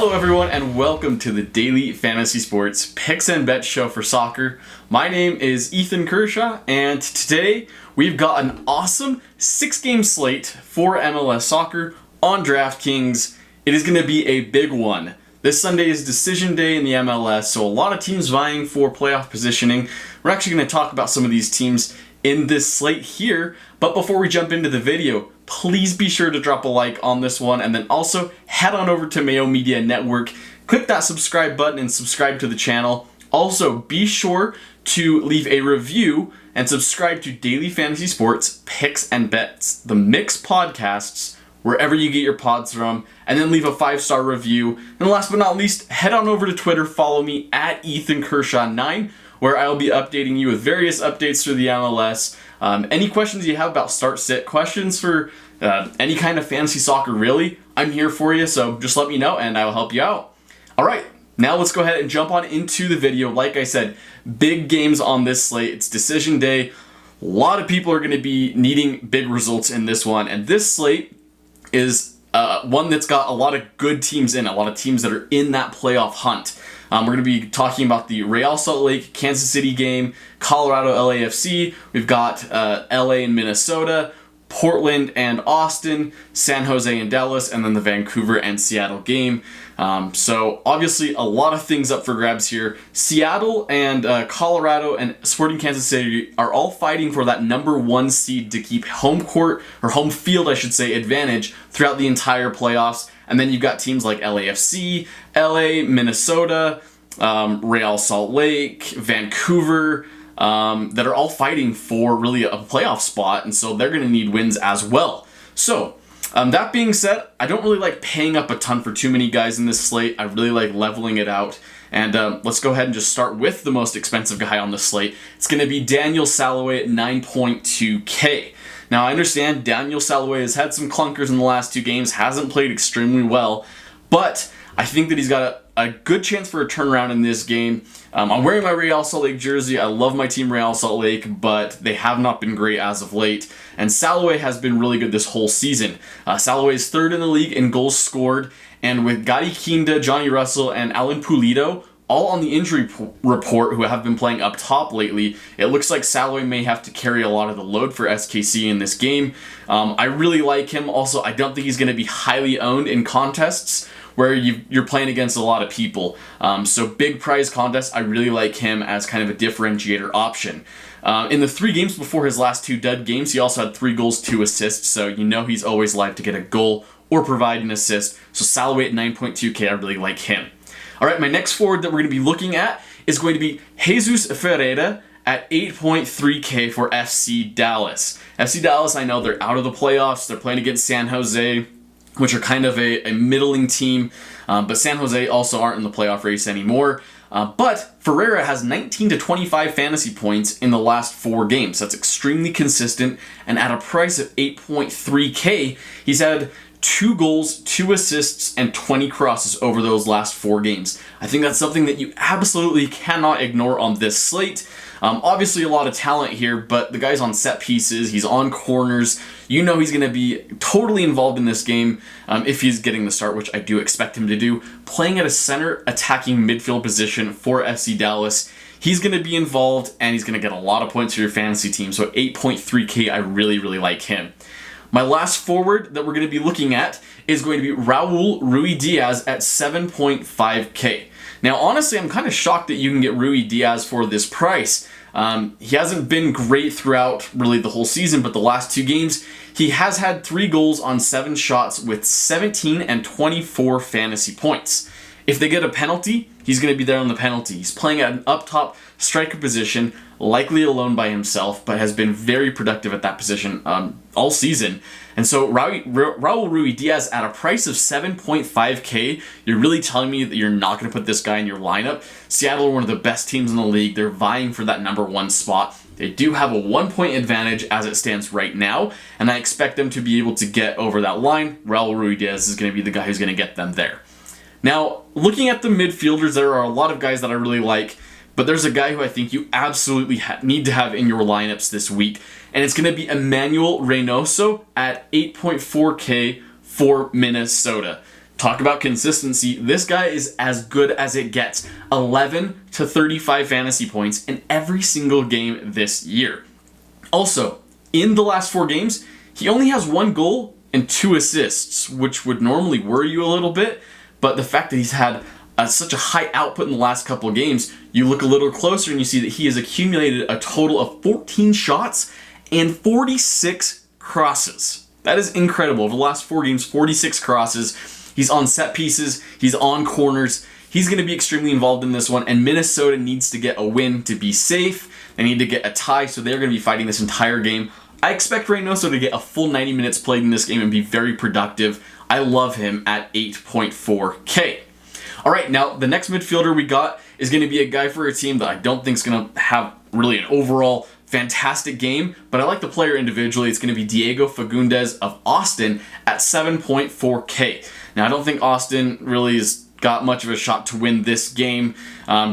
Hello everyone and welcome to the Daily Fantasy Sports Picks and Bets Show for soccer. My name is Ethan Kershaw and today we've got an awesome 6-game slate for MLS Soccer on DraftKings. It is going to be a big one. This Sunday is decision day in the MLS, so a lot of teams vying for playoff positioning. We're actually going to talk about some of these teams in this slate here, but before we jump into the video, please be sure to drop a like on this one and then also head on over to Mayo Media Network, click that subscribe button and subscribe to the channel. Also, be sure to leave a review and subscribe to Daily Fantasy Sports Picks and Bets, the Mix podcasts, wherever you get your pods from, and then leave a 5-star review. And last but not least, head on over to Twitter, follow me at Ethan Kershaw 9, where I'll be updating you with various updates through the MLS. Any questions you have about start-sit, questions for any kind of fantasy soccer really, I'm here for you, so just let me know and I will help you out. Alright, now let's go ahead and jump on into the video. Like I said, big games on this slate. It's decision day. A lot of people are going to be needing big results in this one, and this slate is one that's got a lot of good teams in it, a lot of teams that are in that playoff hunt. We're going to be talking about the Real Salt Lake, Kansas City game, Colorado LAFC. We've got LA and Minnesota, Portland and Austin, San Jose and Dallas, and then the Vancouver and Seattle game. So obviously a lot of things up for grabs here. Seattle and Colorado and Sporting Kansas City are all fighting for that number 1 seed to keep home court, or home field I should say, advantage throughout the entire playoffs. And then you've got teams like LAFC, LA, Minnesota, Real Salt Lake, Vancouver, that are all fighting for really a playoff spot, and so they're going to need wins as well. So, that being said, I don't really like paying up a ton for too many guys in this slate. I really like leveling it out. And let's go ahead and just start with the most expensive guy on the slate. It's going to be Daniel Salloi at 9.2K. Now, I understand Daniel Salloi has had some clunkers in the last 2 games, hasn't played extremely well, but I think that he's got a good chance for a turnaround in this game. I'm wearing my Real Salt Lake jersey. I love my team Real Salt Lake, but they have not been great as of late. And Salloi has been really good this whole season. Salloi is 3rd in the league in goals scored, and with Gadi Kinda, Johnny Russell, and Alan Pulido all on the injury report who have been playing up top lately, it looks like Salloi may have to carry a lot of the load for SKC in this game. I really like him. Also, I don't think he's going to be highly owned in contests where you're playing against a lot of people. So big prize contests, I really like him as kind of a differentiator option. In the 3 games before his last 2 dud games, he also had 3 goals, 2 assists, so you know he's always live to get a goal or provide an assist. So Salloi at 9.2K, I really like him. Alright, my next forward that we're going to be looking at is going to be Jesus Ferreira at 8.3K for FC Dallas. FC Dallas, I know they're out of the playoffs. They're playing against San Jose, which are kind of a middling team, but San Jose also aren't in the playoff race anymore. But Ferreira has 19 to 25 fantasy points in the last 4 games. That's extremely consistent, and at a price of 8.3K, he's had 2 goals, 2 assists, and 20 crosses over those last 4 games. I think that's something that you absolutely cannot ignore on this slate. Obviously a lot of talent here, but the guy's on set pieces, he's on corners. You know he's going to be totally involved in this game if he's getting the start, which I do expect him to do. Playing at a center attacking midfield position for FC Dallas, he's going to be involved and he's going to get a lot of points for your fantasy team. So 8.3K, I really, really like him. My last forward that we're going to be looking at is going to be Raul Ruidiaz at 7.5K. Now, honestly, I'm kind of shocked that you can get Ruidiaz for this price. He hasn't been great throughout really the whole season, but the last 2 games, he has had 3 goals on 7 shots with 17 and 24 fantasy points. If they get a penalty, he's going to be there on the penalty. He's playing at an up-top striker position, likely alone by himself, but has been very productive at that position all season. And so Raul Ruidiaz at a price of 7.5K, you're really telling me that you're not going to put this guy in your lineup? Seattle are one of the best teams in the league. They're vying for that number 1 spot. They do have a 1-point advantage as it stands right now, and I expect them to be able to get over that line. Raul Ruidiaz is going to be the guy who's going to get them there. Now, looking at the midfielders, there are a lot of guys that I really like, but there's a guy who I think you absolutely need to have in your lineups this week, and it's going to be Emmanuel Reynoso at 8.4K for Minnesota. talk about consistency. This guy is as good as it gets. 11 to 35 fantasy points in every single game this year. Also, in the last 4 games, he only has 1 goal and 2 assists, which would normally worry you a little bit, but the fact that he's had such a high output in the last couple of games, you look a little closer and you see that he has accumulated a total of 14 shots and 46 crosses. That is incredible. Over the last 4 games, 46 crosses. He's on set pieces. He's on corners. He's going to be extremely involved in this one, and Minnesota needs to get a win to be safe. They need to get a tie, so they're going to be fighting this entire game. I expect Reynoso to get a full 90 minutes played in this game and be very productive. I love him at 8.4K. All right, now the next midfielder we got is going to be a guy for a team that I don't think is going to have really an overall fantastic game, but I like the player individually. It's going to be Diego Fagundes of Austin at 7.4K. Now, I don't think Austin really has got much of a shot to win this game.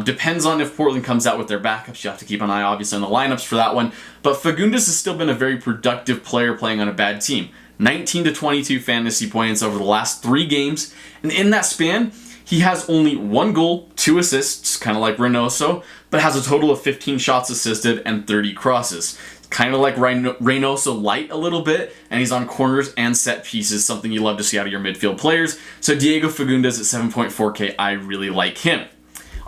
Depends on if Portland comes out with their backups. You have to keep an eye, obviously, on the lineups for that one. But Fagundes has still been a very productive player playing on a bad team. 19 to 22 fantasy points over the last 3 games. And in that span, he has only 1 goal, 2 assists, kind of like Reynoso, but has a total of 15 shots assisted and 30 crosses. Kind of like Reynoso light a little bit, and he's on corners and set pieces, something you love to see out of your midfield players. So Diego Fagundes at 7.4K, I really like him.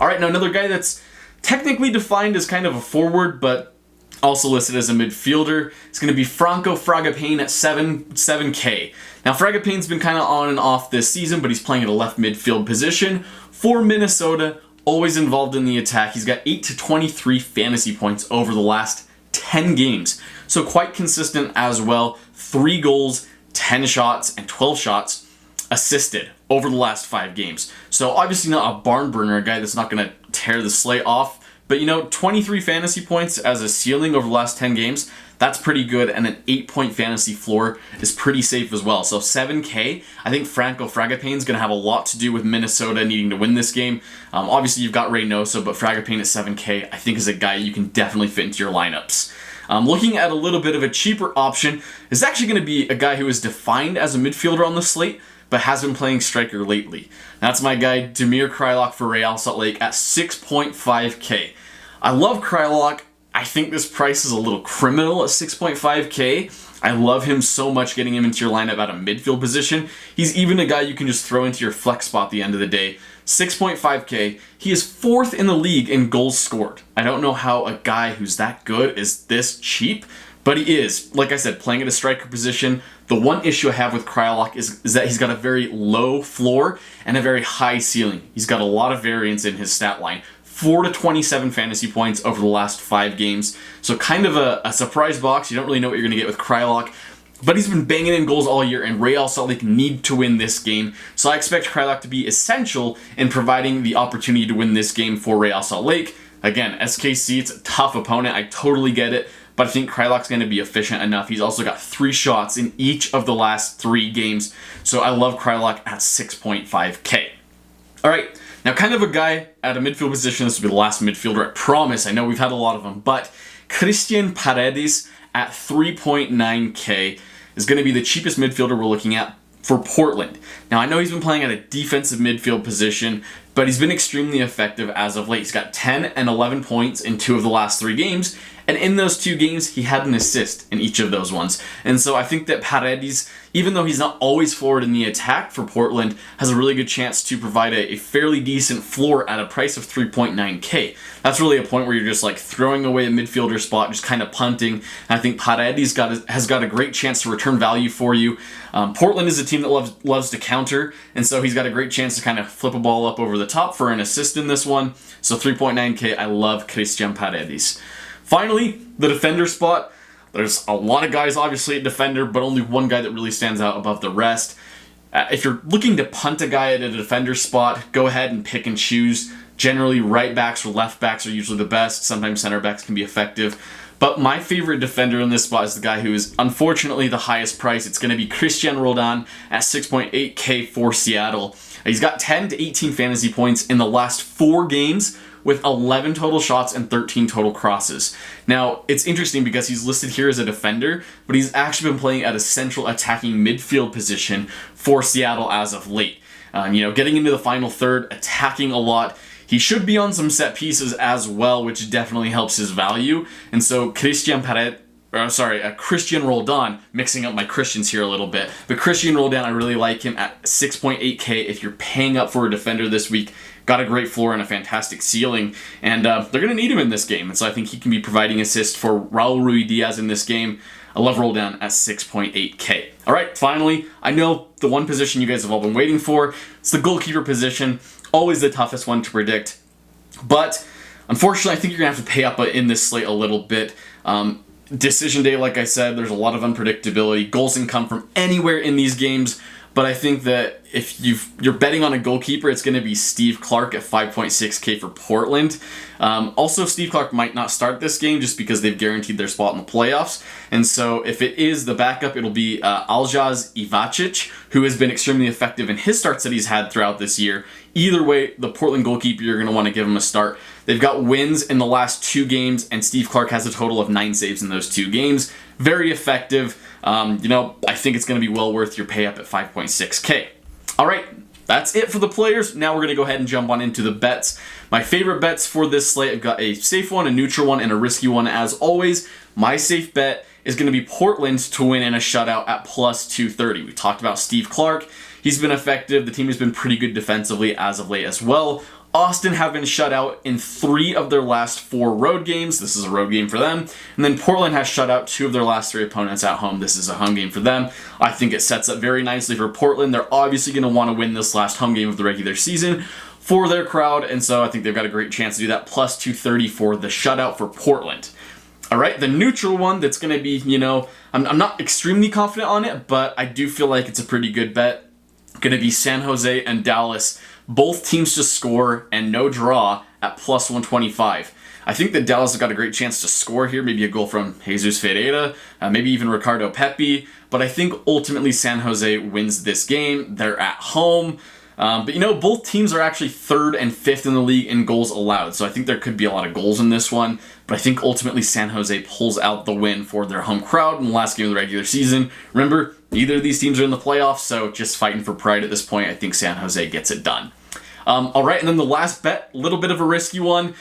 All right, now another guy that's technically defined as kind of a forward, but also listed as a midfielder, is going to be Franco Fragapane at 7K. Now, Fragapane's been kind of on and off this season, but he's playing at a left midfield position for Minnesota, always involved in the attack. He's got 8 to 23 fantasy points over the last 10 games, so quite consistent as well. 3 goals, 10 shots, and 12 shots assisted over the last 5 games. So obviously not a barn burner, a guy that's not going to tear the slate off, but 23 fantasy points as a ceiling over the last 10 games, that's pretty good, and an 8-point fantasy floor is pretty safe as well. So 7K, I think Franco Fragapane is going to have a lot to do with Minnesota needing to win this game. Obviously, you've got Reynoso, but Fragapane at 7K, I think is a guy you can definitely fit into your lineups. Looking at a little bit of a cheaper option is actually going to be a guy who is defined as a midfielder on the slate, but has been playing striker lately. That's my guy, Damir Kreilach for Real Salt Lake at 6.5K. I love Kreilach. I think this price is a little criminal at 6.5K. I love him so much, getting him into your lineup at a midfield position. He's even a guy you can just throw into your flex spot at the end of the day. 6.5K. He is 4th in the league in goals scored. I don't know how a guy who's that good is this cheap, but he is. Like I said, playing at a striker position. The one issue I have with Kreilach is that he's got a very low floor and a very high ceiling. He's got a lot of variance in his stat line. 4 to 27 fantasy points over the last 5 games. So kind of a surprise box. You don't really know what you're going to get with Kreilach. But he's been banging in goals all year, and Real Salt Lake need to win this game. So I expect Kreilach to be essential in providing the opportunity to win this game for Real Salt Lake. Again, SKC, it's a tough opponent. I totally get it. But I think Kreilach's going to be efficient enough. He's also got 3 shots in each of the last 3 games. So I love Kreilach at 6.5K. All right. Now, kind of a guy at a midfield position. This will be the last midfielder, I promise. I know we've had a lot of them. But Christian Paredes at 3.9K is going to be the cheapest midfielder we're looking at for Portland. Now, I know he's been playing at a defensive midfield position, but he's been extremely effective as of late. He's got 10 and 11 points in 2 of the last 3 games, and in those 2 games, he had an assist in each of those ones. And so I think that Paredes, even though he's not always forward in the attack for Portland, has a really good chance to provide a fairly decent floor at a price of 3.9K. That's really a point where you're just like throwing away a midfielder spot, just kind of punting. And I think Paredes has got a great chance to return value for you. Portland is a team that loves to counter, and so he's got a great chance to kind of flip a ball up over the top for an assist in this one. So 3.9K, I love Christian Paredes. Finally, the defender spot. There's a lot of guys, obviously, at defender, but only one guy that really stands out above the rest. If you're looking to punt a guy at a defender spot, go ahead and pick and choose. Generally, right backs or left backs are usually the best. Sometimes center backs can be effective. But my favorite defender in this spot is the guy who is unfortunately the highest price. It's going to be Christian Roldan at 6.8K for Seattle. He's got 10 to 18 fantasy points in the last 4 games, with 11 total shots and 13 total crosses. Now, it's interesting because he's listed here as a defender, but he's actually been playing at a central attacking midfield position for Seattle as of late. getting into the final third, attacking a lot. He should be on some set pieces as well, which definitely helps his value. And so Christian Roldan, mixing up my Christians here a little bit. But Christian Roldan, I really like him at 6.8K if you're paying up for a defender this week. Got a great floor and a fantastic ceiling, and they're going to need him in this game. And so I think he can be providing assists for Raul Ruidiaz in this game. I love Roldan at 6.8K. All right, finally, I know the one position you guys have all been waiting for. It's the goalkeeper position. Always the toughest one to predict. But unfortunately, I think you're going to have to pay up in this slate a little bit. Decision day, like I said, there's a lot of unpredictability. Goals can come from anywhere in these games. But I think that if you're betting on a goalkeeper, it's going to be Steve Clark at 5.6K for Portland. Also, Steve Clark might not start this game just because they've guaranteed their spot in the playoffs. And so if it is the backup, it'll be Aljaz Ivacic, who has been extremely effective in his starts that he's had throughout this year. Either way, the Portland goalkeeper, you're going to want to give him a start. They've got wins in the last 2 games, and Steve Clark has a total of 9 saves in those 2 games. Very effective. I think it's going to be well worth your pay up at 5.6K. All right, that's it for the players. Now we're going to go ahead and jump on into the bets. My favorite bets for this slate, I've got a safe one, a neutral one, and a risky one as always. My safe bet is going to be Portland to win in a shutout at plus 230. We talked about Steve Clark. He's been effective. The team has been pretty good defensively as of late as well. Austin have been shut out in 3 of their last 4 road games. This is a road game for them. And then Portland has shut out 2 of their last 3 opponents at home. This is a home game for them. I think it sets up very nicely for Portland. They're obviously going to want to win this last home game of the regular season for their crowd. And so I think they've got a great chance to do that. Plus 230 for the shutout for Portland. All right, the neutral one that's going to be, I'm not extremely confident on it, but I do feel like it's a pretty good bet. Going to be San Jose and Dallas. Both teams to score and no draw at plus 125. I think that Dallas has got a great chance to score here. Maybe a goal from Jesus Ferreira, maybe even Ricardo Pepi. But I think ultimately San Jose wins this game. They're at home. But both teams are actually 3rd and 5th in the league in goals allowed. So I think there could be a lot of goals in this one. But I think ultimately San Jose pulls out the win for their home crowd in the last game of the regular season. Remember, neither of these teams are in the playoffs, so just fighting for pride at this point. I think San Jose gets it done. All right, and then the last bet, a little bit of a risky one.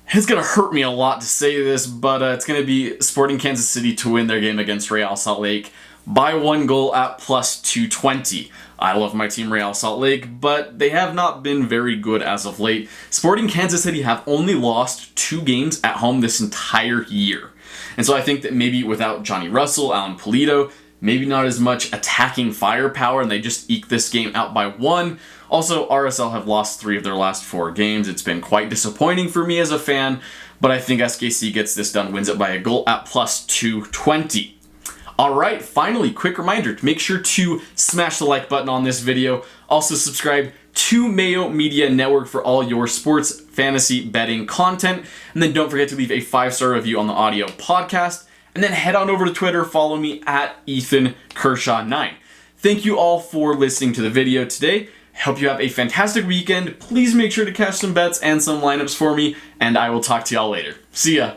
It's going to hurt me a lot to say this, but it's going to be Sporting Kansas City to win their game against Real Salt Lake by 1 goal at plus 220. I love my team Real Salt Lake, but they have not been very good as of late. Sporting Kansas City have only lost 2 games at home this entire year. And so I think that maybe without Johnny Russell, Alan Pulido, maybe not as much attacking firepower, and they just eke this game out by 1. Also, RSL have lost 3 of their last 4 games. It's been quite disappointing for me as a fan, but I think SKC gets this done, wins it by a goal at plus 220. All right, finally, quick reminder to make sure to smash the like button on this video. Also subscribe to Mayo Media Network for all your sports fantasy betting content. And then don't forget to leave a 5-star review on the audio podcast. And then head on over to Twitter, follow me at Ethan Kershaw 9. Thank you all for listening to the video today. Hope you have a fantastic weekend. Please make sure to catch some bets and some lineups for me, and I will talk to y'all later. See ya.